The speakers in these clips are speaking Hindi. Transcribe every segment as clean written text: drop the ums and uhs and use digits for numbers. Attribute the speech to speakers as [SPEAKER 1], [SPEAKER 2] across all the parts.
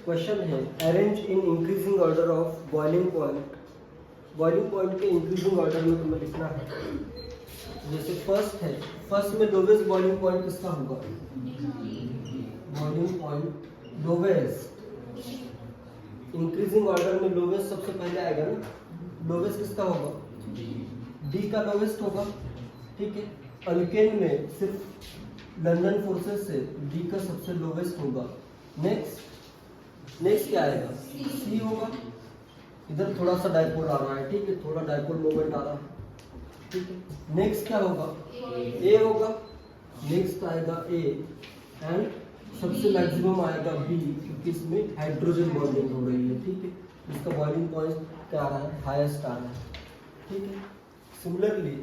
[SPEAKER 1] क्वेश्चन है arrange in increasing order of boiling point. Boiling point के इंक्रीजिंग ऑर्डर में तुम्हें लिखना है। जैसे फर्स्ट है, फर्स्ट में लोवेस्ट बॉइलिंग पॉइंट किसका होगा? Boiling point lowest. Increasing order में लोवेस्ट सबसे पहले आएगा ना, लोवेस्ट किसका होगा? डी का लोवेस्ट होगा, ठीक है। अल्केन में सिर्फ लंदन फोर्सेस से डी का सबसे लोवेस्ट होगा। नेक्स्ट क्या आएगा? सी होगा। इधर थोड़ा सा डायपोल आ रहा है, ठीक है, थोड़ा डायपोल मोमेंट आ रहा है, ठीक है। नेक्स्ट क्या होगा? ए होगा। नेक्स्ट आएगा ए एंड सबसे मैक्सिमम आएगा बी, क्योंकि इसमें हाइड्रोजन बॉन्डिंग हो रही है, ठीक है। इसका बॉइलिंग पॉइंट क्या आ रहा है? हाईएस्ट आ रहा है, ठीक है। सिमिलरली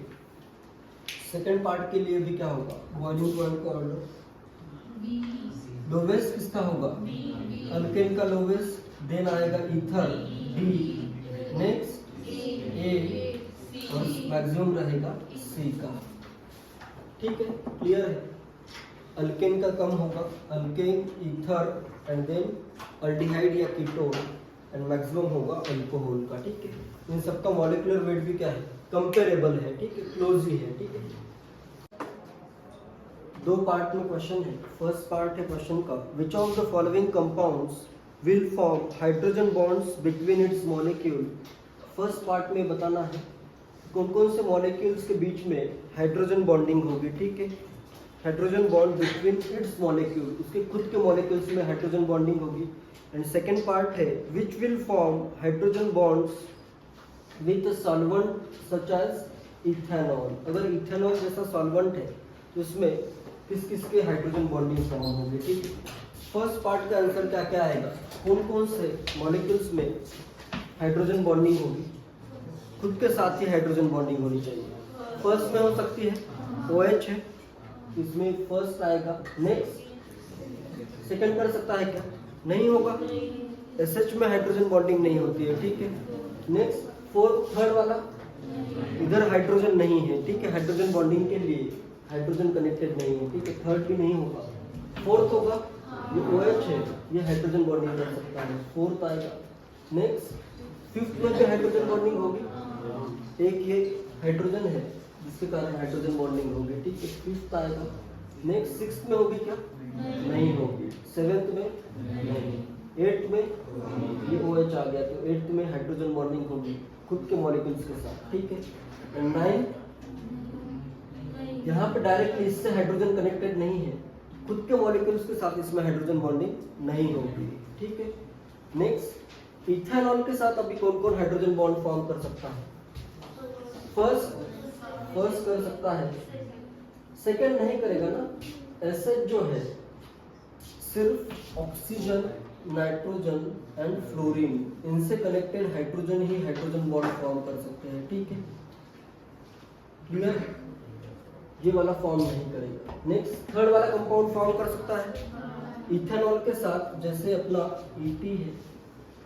[SPEAKER 1] सेकेंड पार्ट के लिए भी क्या होगा? बॉइलिंग पॉइंट का ऑर्डर लोवेस्ट किसका होगा? अल्केन का लोवेस्ट, देन आएगा ईथर डी, नेक्स्ट ए और मैक्सिमम रहेगा सी का, ठीक है। क्लियर है? अल्केन का कम होगा, alkane, ether and then aldehyde या कीटोन एंड मैक्सिमम होगा अल्कोहल का, ठीक है। इन सबका मॉलिक्यूलर वेट भी क्या है? कंपेरेबल है, ठीक है, क्लोज ही है, ठीक है। दो पार्ट में क्वेश्चन है। फर्स्ट पार्ट है क्वेश्चन का, which of the following compounds will form hydrogen bonds between its molecule. First part में बताना है कौन कौन से मॉलिक्यूल्स के बीच में हाइड्रोजन बॉन्डिंग होगी, ठीक है। Hydrogen bond between its molecule, उसके खुद के मॉलिक्यूल्स में हाइड्रोजन बॉन्डिंग होगी। एंड सेकेंड पार्ट है which will form hydrogen bonds with solvent such as ethanol. अगर इथेनॉल जैसा सॉल्वेंट है तो उसमें किस किस के हाइड्रोजन बॉन्डिंग फॉर्म होगी, ठीक है। फर्स्ट पार्ट का आंसर क्या क्या आएगा? कौन कौन से मॉलिक्यूल्स में हाइड्रोजन बॉन्डिंग होगी? खुद के साथ ही हाइड्रोजन बॉन्डिंग होनी चाहिए। फर्स्ट में हो सकती है OH है, इसमें फर्स्ट आएगा। नेक्स्ट सेकंड कर सकता है क्या? नहीं होगा, SH में हाइड्रोजन बॉन्डिंग नहीं होती है, ठीक है। नेक्स्ट फोर्थ, थर्ड वाला, इधर हाइड्रोजन नहीं है, ठीक है, हाइड्रोजन बॉन्डिंग के लिए हाइड्रोजन कनेक्टेड नहीं है, ठीक है। थर्ड भी नहीं होगा। फोर्थ होगा, ये OH है, ये हाइड्रोजन बॉन्डिंग कर सकता है, फोर्थ आएगा। नेक्स्ट फिफ्थ में भी हाइड्रोजन बॉन्डिंग होगी, एक ये हाइड्रोजन है जिसके कारण हाइड्रोजन बॉन्डिंग होगी, ठीक है, फिफ्थ आएगा। नेक्स्ट सिक्स्थ में होगी क्या? नहीं होगी। सेवेंथ में नहीं। एट्थ में ये OH आ गया, तो एट्थ में हाइड्रोजन बॉन्डिंग होगी खुद के मॉलिक्यूल्स के साथ, ठीक है। नाइन्थ, यहाँ पे डायरेक्टली इससे हाइड्रोजन कनेक्टेड नहीं है, खुद के मॉलिक्यूल्स के साथ इसमें हाइड्रोजन बॉन्डिंग नहीं होगी, ठीक है। नेक्स्ट इथेनॉल के साथ अभी कौन कौन हाइड्रोजन बॉन्ड फॉर्म कर सकता है? फर्स्ट कर सकता है, सेकंड नहीं करेगा ना। एसिड जो है सिर्फ ऑक्सीजन, नाइट्रोजन एंड फ्लोरीन, इनसे कनेक्टेड हाइड्रोजन ही हाइड्रोजन बॉन्ड फॉर्म कर सकते हैं, ठीक है। क्लियर? ये वाला फॉर्म नहीं करेगा। नेक्स्ट थर्ड वाला कंपाउंड फॉर्म कर सकता है इथेनॉल के साथ, जैसे अपना ET है,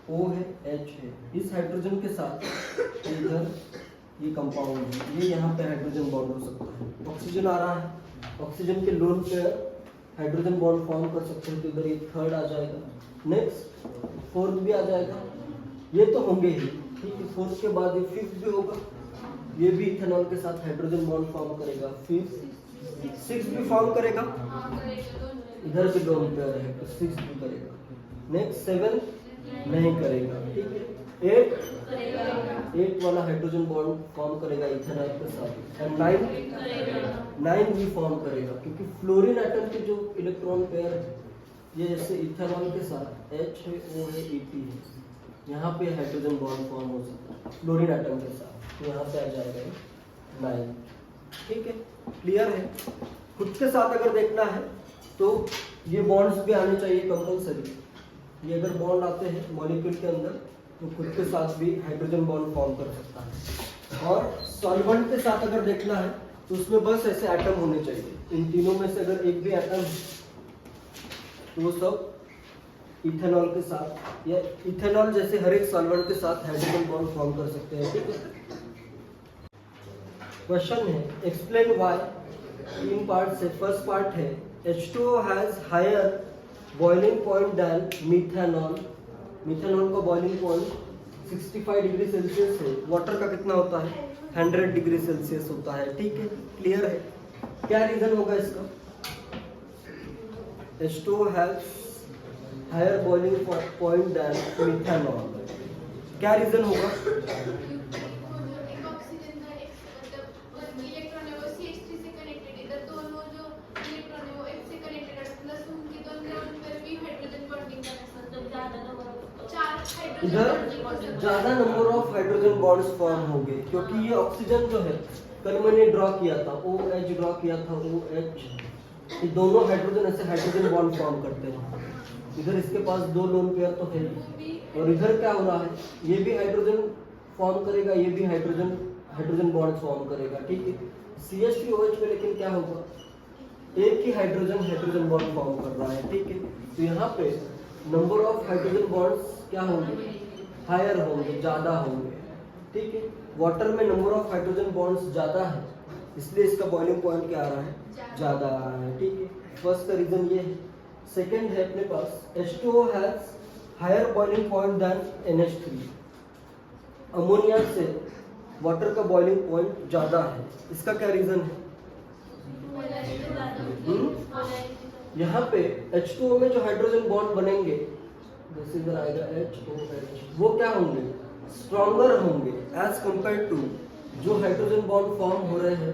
[SPEAKER 1] O है, H है, इस हाइड्रोजन के साथ इधर ये कंपाउंड है, ये यहाँ पे हाइड्रोजन बॉन्ड हो सकता है। ऑक्सीजन आ रहा है, ऑक्सीजन के लोन पे हाइड्रोजन बॉन्ड फॉर्म कर सकते हैं, तो इधर ये थर्ड आ जाएगा। नेक्स्ट फोर्थ भी आ जाएगा, ये तो होंगे ही, ठीक है। फोर्थ के बाद ये फिफ्थ भी होगा, ये भी इथेनॉल के साथ हाइड्रोजन बॉन्ड फॉर्म करेगा। फिफ्थ, सिक्स भी फॉर्म करेगा, इधर भी लोन पेयर है तो सिक्स भी करेगा। नेक्स्ट सेवन नहीं करेगा, ठीक है। एट वाला हाइड्रोजन बॉन्ड फॉर्म करेगा इथेनॉल के साथ। एंड नाइन भी फॉर्म करेगा, क्योंकि फ्लोरीन एटम के जो इलेक्ट्रॉन पेयर है, ये जैसे इथेनॉल के साथ H है, O है, ET है, यहाँ पे हाइड्रोजन बॉन्ड फॉर्म हो सकता है फ्लोरीन एटम के साथ, तो यहाँ पे आ जाएगा 9, ठीक है। क्लियर है? खुद के साथ अगर देखना है तो ये बॉन्ड्स भी आने चाहिए कंपल्सरी। ये अगर बॉन्ड आते हैं मॉलिक्यूल के अंदर तो खुद के साथ भी हाइड्रोजन बॉन्ड फॉर्म कर सकता है। और सॉल्वेंट के साथ अगर देखना है तो उसमें बस ऐसे एटम होने चाहिए, इन तीनों में से अगर एक भी एटम तो वो सब इथेनॉल के साथ या इथेनॉल जैसे हर एक सॉल्वेंट के साथ हाइड्रोजन बॉन्ड फॉर्म कर सकते हैं, ठीक है। क्वेश्चन है एक्सप्लेन व्हाई, तीन पार्ट से। फर्स्ट पार्ट है H2O has higher boiling point than methanol. Methanol का बॉइलिंग पॉइंट 65 डिग्री सेल्सियस है। वाटर का कितना होता है? 100 डिग्री सेल्सियस होता है। ठीक है, क्लियर है? क्या रीजन होगा इसका? H2O has higher boiling point than methanol। क्या रीजन होगा? इधर ज्यादा number of hydrogen bonds form होंगे, क्योंकि ये ऑक्सीजन जो है, कल मैंने ड्रॉ किया था, OH ड्रॉ किया था, OH, ये दोनों हाइड्रोजन ऐसे हाइड्रोजन बॉन्ड फॉर्म करते हैं। इधर इसके पास 2 लोन पेयर तो है, और इधर क्या हो रहा है, ये भी हाइड्रोजन फॉर्म करेगा, ये भी हाइड्रोजन बॉन्ड फॉर्म करेगा। ठीक है, CH3OH में लेकिन क्या होगा, एक ही हाइड्रोजन बॉन्ड फॉर्म कर रहा है। ठीक है, तो यहाँ पे नंबर ऑफ हाइड्रोजन बॉन्ड्स क्या होंगे? हायर होंगे, ज्यादा होंगे। ठीक है, वाटर में नंबर ऑफ हाइड्रोजन बॉन्ड्स ज्यादा है, इसलिए इसका बॉइलिंग पॉइंट क्या आ रहा है? ज्यादा आ रहा है। ठीक है, फर्स्ट का रीजन ये है। सेकेंड है अपने पास H2O has higher boiling point than NH3। Ammonia से वाटर का बॉइलिंग पॉइंट ज्यादा है, इसका क्या रीजन है? यहाँ पे H2O में जो हाइड्रोजन बॉन्ड बनेंगे, जैसे इधर आएगा HOH, वो क्या होंगे? स्ट्रॉन्गर होंगे एज कंपेयर टू जो हाइड्रोजन बॉन्ड फॉर्म हो रहे हैं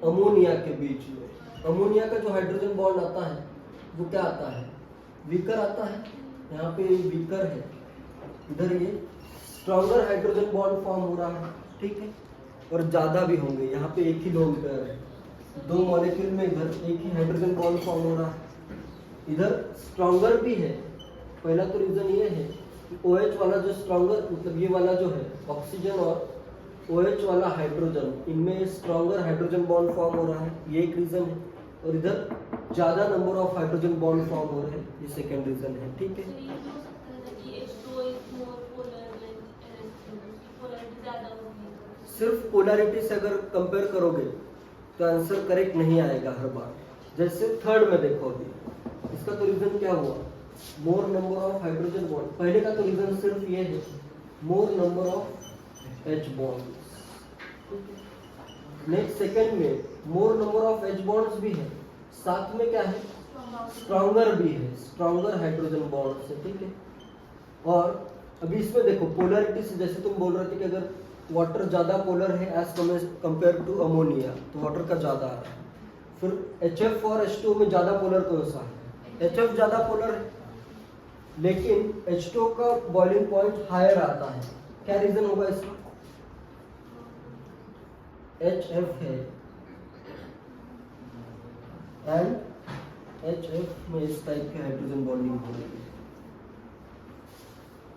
[SPEAKER 1] अमोनिया के बीच में। अमोनिया का जो हाइड्रोजन बॉन्ड आता है वो क्या आता है? वीकर आता है। यहाँ पे वीकर है, इधर ये स्ट्रॉन्गर हाइड्रोजन बॉन्ड फॉर्म हो रहा है। ठीक है, और ज्यादा भी होंगे। यहाँ पे एक ही लोन पेयर है, 2 मॉलिक्यूल में इधर एक ही हाइड्रोजन बॉन्ड फॉर्म हो रहा है। इधर स्ट्रॉन्गर भी है। पहला तो रीजन ये है कि OH वाला जो स्ट्रॉन्गर, मतलब ये वाला जो है ऑक्सीजन और OH वाला हाइड्रोजन, इनमें स्ट्रॉन्गर हाइड्रोजन बॉन्ड फॉर्म हो रहा है, ये एक रीजन है। और इधर ज्यादा number of hydrogen bond form हो रहे हैं, ये सेकेंड रीजन है। ठीक है, सिर्फ पोलैरिटी से अगर कंपेयर करोगे तो आंसर करेक्ट नहीं आएगा हर बार। जैसे थर्ड में देखो, अभी इसका तो रीजन क्या हुआ? More number of hydrogen bond. पहले का तो रीजन सिर्फ ये है, more number of H bond. Next second में more number of H bonds भी है, साथ में क्या है? स्ट्रॉन्गर भी है, स्ट्रॉन्गर हाइड्रोजन बॉन्ड से। ठीक है, और अभी इसमें देखो पोलैरिटी से, जैसे तुम बोल रहे थे कि अगर वाटर ज्यादा पोलर है एज कंपेयर टू अमोनिया, तो वाटर का ज्यादा आ रहा है। फिर HF और H2O में ज्यादा पोलर कौन सा है? HF ज्यादा पोलर है, लेकिन H2O का बॉइलिंग पॉइंट हायर आता है। क्या रीजन होगा इसका? HF है एंड HF में इस टाइप के हाइड्रोजन बॉन्डिंग हो रही है।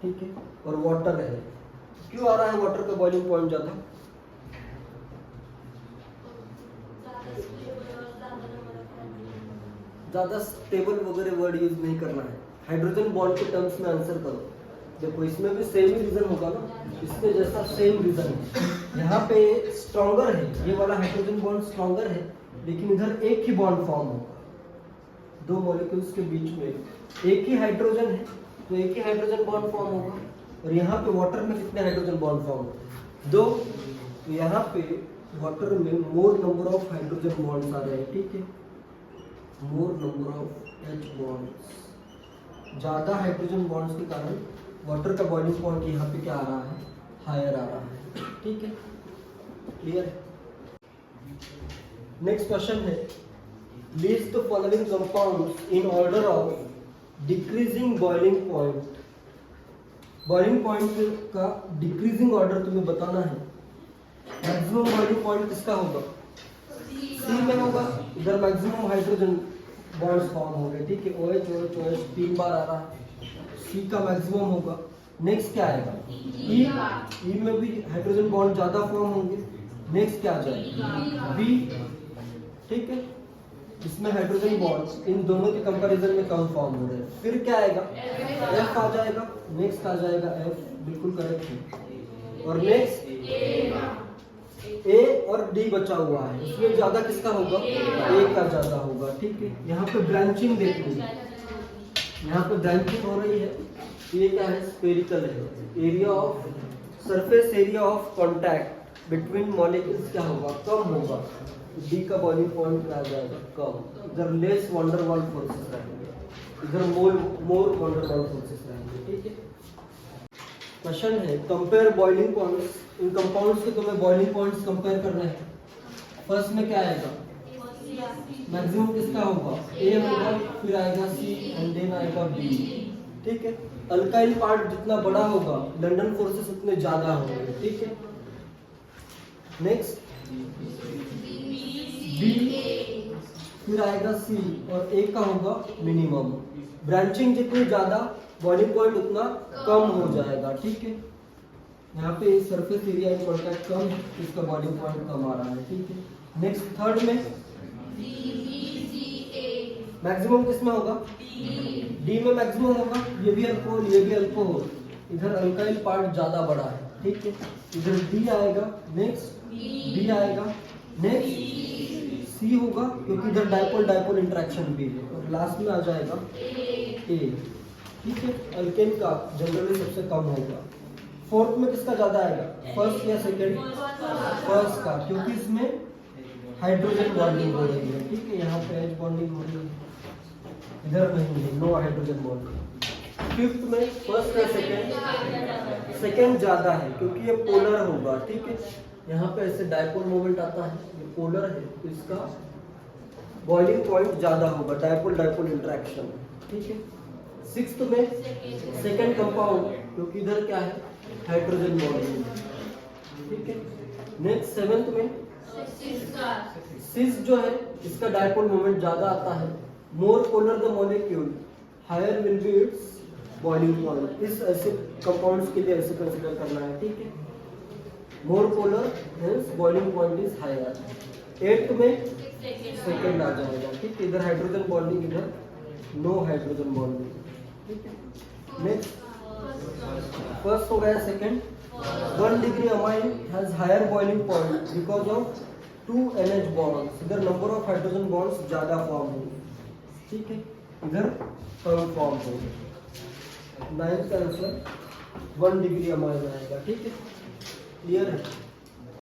[SPEAKER 1] ठीक है, और वाटर है। क्यों आ रहा है वाटर का बॉइलिंग पॉइंट ज्यादा? ज्यादा स्टेबल वगैरह वर्ड यूज नहीं करना है, हाइड्रोजन बॉन्ड के टर्म्स में आंसर करो। देखो इसमें भी सेम ही रीजन होगा ना, इसके जैसा सेम रीजन है। यहाँ पे स्ट्रॉन्गर है, ये वाला हाइड्रोजन बॉन्ड स्ट्रॉन्गर है, लेकिन इधर एक ही बॉन्ड फॉर्म होगा, 2 मॉलिक्यूल्स के बीच में एक ही हाइड्रोजन है, तो एक ही हाइड्रोजन बॉन्ड फॉर्म होगा। और यहाँ पे वाटर में कितने हाइड्रोजन बॉन्ड फॉर्म होते हैं? 2। तो यहाँ पे वाटर में more number of hydrogen bonds आ रहे हैं। ठीक है, more number of H bonds, ज्यादा हाइड्रोजन बॉन्ड्स के कारण वाटर का बॉइलिंग पॉइंट यहाँ पे क्या आ रहा है? हायर आ रहा है। ठीक है, क्लियर है? नेक्स्ट क्वेश्चन है, list the following compounds in order of decreasing boiling point. Boiling point का डिक्रीजिंग ऑर्डर तुम्हें बताना है। मैक्सिमम बॉइलिंग पॉइंट किसका होगा? C में होगा। इधर मैक्सिमम हाइड्रोजन बॉन्ड्स फॉर्म हो गए। ठीक है, OH OH OH 3 बार आ रहा है, C का मैक्सिमम होगा। नेक्स्ट क्या आएगा? E में भी हाइड्रोजन बॉन्ड ज्यादा फॉर्म होंगे। नेक्स्ट क्या आ जाएगा? B। ठीक है, इसमें हाइड्रोजन बॉन्ड इन दोनों के कंपैरिजन में कम फॉर्म हो रहे हैं। फिर क्या आएगा? F आ जाएगा। नेक्स्ट आ जाएगा F, बिल्कुल करेक्ट है। और नेक्स्ट A और D बचा हुआ है, इसमें ज्यादा किसका होगा? A का ज्यादा होगा। ठीक है, यहाँ पे ब्रांचिंग देखनी है। यहाँ पे ब्रांचिंग हो रही है, ये क्या है, स्फेरिकल है। Area of surface area of contact between molecules क्या होगा, कम होगा। डी का बॉइलिंग पॉइंट क्या आ जाएगा, कम। इधर लेस वंडर वॉल फोर्सेस रहेंगे, इधर मोर वंडर वॉल फोर्सेस रहेंगे, ठीक है। क्वेश्चन है कंपेयर बॉइलिंग पॉइंट्स। इन कंपाउंड्स के तुम्हें बॉइलिंग पॉइंट्स कंपेयर करने हैं। फर्स्ट में क्या आएगा, मैक्सिमम किसका होगा, ए होगा, फिर आएगा सी एंड देन आएगा बी, ठीक है। अल्काइल पार्ट जितना बड़ा होगा लंडन फोर्सेस उतने ज्यादा होंगे, ठीक है। नेक्स्ट बी, फिर आएगा सी और ए का होगा मिनिमम। ब्रांचिंग जितनी ज्यादा बॉइलिंग पॉइंट उतना कम हो जाएगा, ठीक है। यहाँ पे सरफेस एरिया इन कांटेक्ट कम है, इसका बॉइलिंग पॉइंट कम आ रहा है, ठीक है। नेक्स्ट थर्ड में मैक्सिमम किसमें होगा, डी में मैक्सिमम होगा। ये भी अल्कोहल, ये भी अल्कोहल, इधर अल्काइल पार्ट ज्यादा बड़ा है, ठीक है। इधर डी आएगा, नेक्स्ट बी आएगा, नेक्स्ट सी होगा क्योंकि इधर डाइपोल डाइपोल इंटरेक्शन भी है, और लास्ट में आ जाएगा ए, ठीक है। अल्केन का जनरली सबसे कम होगा। फोर्थ में किसका ज्यादा आएगा, फर्स्ट या सेकेंड, फर्स्ट का, क्योंकि इसमें हाइड्रोजन बॉन्डिंग हो रही है, ठीक है। यहाँ पे एच बॉन्डिंग हो रही है, इधर नहीं है, नो हाइड्रोजन बॉन्डिंग। फिफ्थ में फर्स्ट या सेकेंड, सेकेंड ज्यादा है क्योंकि ये पोलर होगा, ठीक है। यहाँ पे ऐसे डाइपोल मोमेंट आता है, ये पोलर है तो इसका बॉइलिंग पॉइंट ज्यादा होगा, डाइपोल डाइपोल इंटरेक्शन, ठीक है। सिक्स्थ में सेकेंड कंपाउंड क्योंकि इधर क्या है, हाइड्रोजन बॉन्डिंग, ठीक है। नेक्स्ट सेवेंथ में सिस जो है इसका डाइपोल मोमेंट ज्यादा आता है। More polar the molecule higher will be its boiling point. इस ऐसे कंपाउंड्स के लिए ऐसे कंसीडर करना है, ठीक है। More polar hence boiling point is higher. Eighth में सेकेंड आ जाएगा, ठीक है। इधर हाइड्रोजन बॉन्डिंग, इधर नो हाइड्रोजन बॉन्डिंग, ठीक है। नेक्स्ट फर्स्ट हो गया, second 1 degree amine has higher boiling point because of 2 NH bonds. इधर नंबर ऑफ हाइड्रोजन बॉन्ड्स ज्यादा फॉर्म होंगे, ठीक है, इधर कम फॉर्म होंगे। 9th का आंसर 1 डिग्री अमाइन आएगा, ठीक है। क्लियर है।